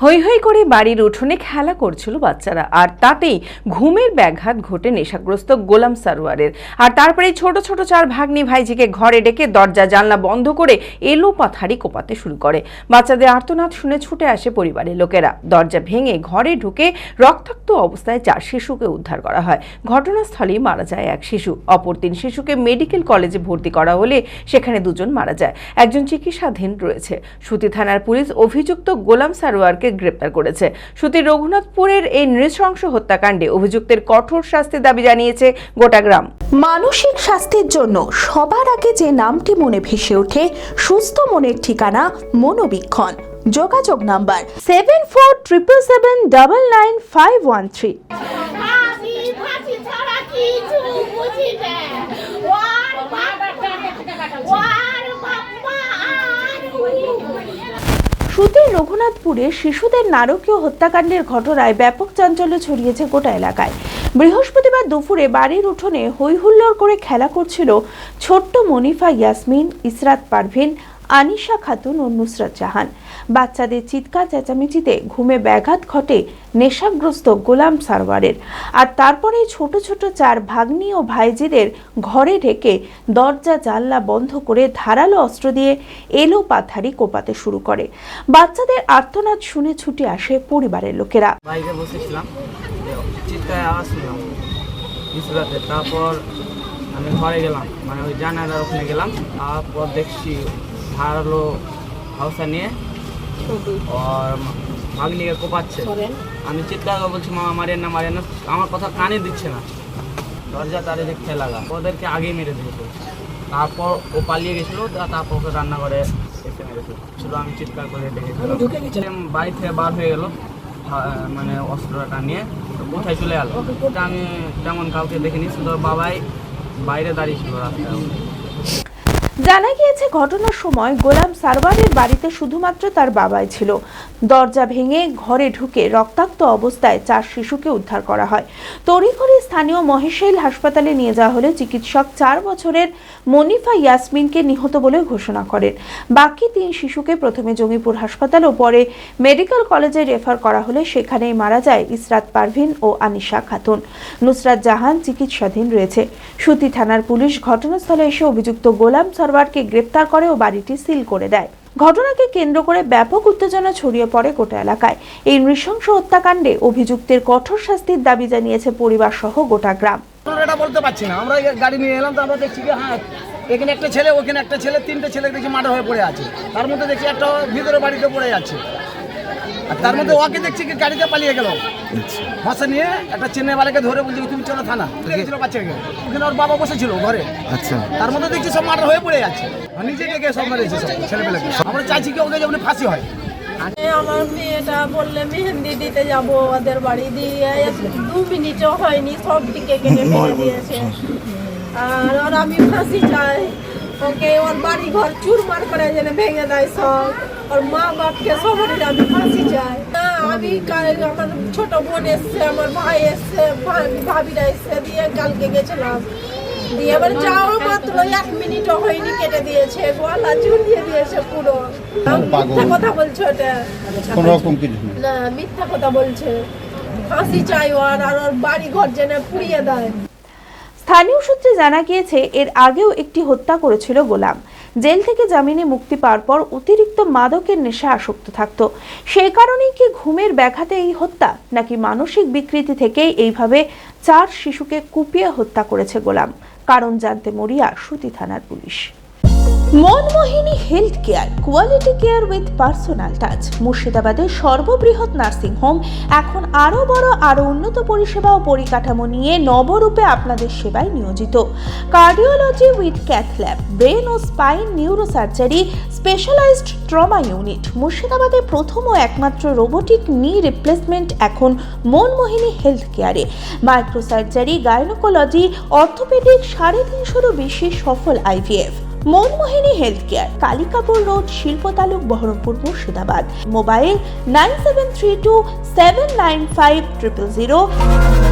হৈ হৈ করে বাড়ির উঠোনে খেলা করছিল বাচ্চারা, আর তাতেই ঘুমের ব্যাঘাত ঘটে নেশাগ্রস্ত গোলাম সারোয়ারের। আর তারপরে ছোট ছোট চার ভাগ্নি ভাইজিকে ঘরে ডেকে দরজা জানলা বন্ধ করে এলোপাথারি কোপাতে শুরু করে। বাচ্চাদের আর্তনাদ শুনে ছুটে আসে পরিবারের লোকেরা। দরজা ভেঙে ঘরে ঢুকে রক্তাক্ত অবস্থায় 4 শিশুকে উদ্ধার করা হয়। ঘটনাস্থলেই মারা যায় এক শিশু। অপর 3 শিশুকে মেডিকেল কলেজে ভর্তি করা হলে সেখানে 2 জন মারা যায়, একজন চিকিৎসাধীন রয়েছে। সুতি থানার পুলিশ অভিযুক্ত গোলাম সারোয়ারকে গ্রেপ্তার করেছে। সুতির রঘুনাথপুরের এই নৃশংস হত্যাকাণ্ডে অভিযুক্তের কঠোর শাস্তির দাবি জানিয়েছে গোটা গ্রাম। মানসিক স্বাস্থ্যের জন্য সবার আগে যে নামটি মনে ভেসে ওঠে, সুস্থ মনের ঠিকানা মনোবীক্ষণ। যোগাযোগ নাম্বার 7477799513। সুতির রঘুনাথপুরে শিশুদের নারকীয় হত্যাকাণ্ডের ঘটনায় ব্যাপক চাঞ্চল্য ছড়িয়েছে গোটা এলাকায়। বৃহস্পতিবার দুপুরে বাড়ির উঠোনে হৈহুল্লোড় করে খেলা করছিল ছোট্ট মনিফা ইয়াসমিন, ইসরাত পারভিন, আনিশা খাতুন ও নুসরাত জাহান। বাচ্চাদের চিৎকার চেঁচামেচিতে ঘুমে ব্যাঘাত ঘটে নেশাগ্রস্ত গোলাম সারোয়ারের। আর তারপরে ছোট ছোট 4 ভাগ্নি ও ভাইজিদের ঘরে ঢেকে দরজা জানলা বন্ধ করে ধারালো অস্ত্র দিয়ে এলোপাথারি কোপাতে শুরু করে। বাচ্চাদের আর্তনাদ শুনে ছুটে আসে পরিবারের লোকেরা। বাইরে বসেছিলাম, চিৎকার আওয়াজ শুনলাম ইসরাতে। তারপর আমি ঘরে গেলাম, মানে ওই জানালার ওখানে গেলাম। তারপর দেখছি ধারালো হাউসা নিয়ে আর ভাগ্নিকে কোপাচ্ছে। আমি চিৎকার করে বলছি, মামা মারেন না মারেন না। আমার কথা কানে দিচ্ছে না। দরজা তারে দেখতে লাগা, ওদেরকে আগেই মেরে দিয়েছে। তারপর ও পালিয়ে গেছিলো। তারপর ওকে রান্নাঘরে এসে মেরেছিল। আমি চিৎকার করে ডেকেছিলাম। বাড়ি থেকে বার হয়ে গেল, মানে অস্ত্রটা নিয়ে কোথায় চলে গেল আমি তেমন কাউকে দেখিনি, শুধু বাবাই বাইরে দাঁড়িয়েছিল রাস্তায়। জানা গিয়েছে ঘটনার সময় গোলাম সারোয়ারের বাড়িতে শুধুমাত্র তার বাবাই ছিল। দরজা ভেঙে ঘরে ঢুকে রক্তাক্ত অবস্থায় 4 শিশুকে উদ্ধার করা হয়। তড়িঘড়ি স্থানীয় মহেশাইল হাসপাতালে নিয়ে যাওয়া হলে চিকিৎসক 4 বছরের মনিফা ইয়াসমিনকে নিহত বলে ঘোষণা করেন। বাকি 3 শিশুকে প্রথমে জঙ্গিপুর হাসপাতাল ও পরে মেডিকেল কলেজে রেফার করা হলে সেখানেই মারা যায় ইসরাত পারভিন ও আনিশা খাতুন। নুসরাত জাহান চিকিৎসাধীন রয়েছে। সুতি থানার পুলিশ ঘটনাস্থলে এসে অভিযুক্ত গোলাম সারোয়ারকে গ্রেপ্তার করে ও বাড়িটি সিল করে দেয়। ঘটনাকে কেন্দ্র করে ব্যাপক উত্তেজনা ছড়িয়ে পড়ে গোটা এলাকায়। এই নৃশংস হত্যাকাণ্ডে অভিযুক্তের কঠোর শাস্তির দাবি জানিয়েছে পরিবার সহ গোটা গ্রাম। এটা বলতে পারছি না, আমরা গাড়ি নিয়ে এলাম তো আমরা দেখছি যে হ্যাঁ এখানে একটা ছেলে, ওখানে একটা ছেলে, 3টে ছেলে দেখছি মার্ডার হয়ে পড়ে আছে। তার মধ্যে দেখছি একটা ভিতরে বাড়িতে পড়ে আছে। আর তার মধ্যে ওকে দেখছি কি গাড়িতে পালিয়ে গেল ভাষা নিয়ে। একটা চেন্নাইওয়ালাকে ধরে বলছি তুমি চলো থানা। বাচ্চাকে ওখানে ওর বাবা বসেছিল ঘরে। আচ্ছা, তার মধ্যে দেখছি সব মার্ডার হয়ে পড়ে আছে। নিজে থেকে সব মেরেছে সব ছেলেপেলেকে। আমরা চাইছি কি ওকে যেমন ফাঁসি হয়। আমার মেয়েটা বললে মেহেন্দি দিতে যাব ওদের বাড়ি, দিয়ে 2 মিনিটও হয়নি সব দিকে কেটে ফেলে দিয়েছে। আর আমি ফাঁসি চাই ওকে, ওর বাড়ি ঘর চুরমার করে যেন ভেঙে দেয় সব। ওর মা বাপকে সবারই আমি ফাঁসি চাই। আমি আমার ছোট বোন এসছে, আমার ভাই এসছে, ভাবিরা এসছে, দিয়ে কালকে গেছিলাম। দিয়ে এবার যাওয়া মাত্র 1 মিনিটও হয়নি কেটে দিয়েছে, গলা ঝুলিয়ে দিয়েছে পুরো। মিথ্যা কথা বলছে, ওটা না মিথ্যা কথা বলছে। ফাঁসি চাই ওর, আর ওর বাড়ি ঘর যেন পুড়িয়ে দেয়। স্থানীয় সূত্রে জানা গিয়েছে এর আগেও একটি হত্যা করেছিল গোলাম। জেল থেকে জামিনে মুক্তি পাওয়ার পর অতিরিক্ত মাদকের নেশা আসক্ত থাকত। সেই কারণেই কি ঘুমের ব্যাঘাতে এই হত্যা, নাকি মানসিক বিকৃতি থেকেই এইভাবে 4 শিশুকে কুপিয়ে হত্যা করেছে গোলাম? কারণ জানতে মরিয়া সুতি থানার police. Manmohini health care, quality care with personal touch. মুর্শিদাবাদের সর্ববৃহৎ নার্সিং হোম এখন আরও বড়, আরও উন্নত পরিষেবা ও পরিকাঠামো নিয়ে নবরূপে আপনাদের সেবায় নিয়োজিত। Cardiology with cath lab, brain ও spine neurosurgery, specialized trauma unit. মুর্শিদাবাদের প্রথম ও একমাত্র রোবোটিক নি রিপ্লেসমেন্ট এখন Manmohini health care. Microsurgery, gynaecology, orthopaedic, 350-এরও বেশি সফল IVF। Manmohini health care, Kalikapur road, শিল্প তালুক, বহরমপুর, মুর্শিদাবাদ। মোবাইল 9732795000।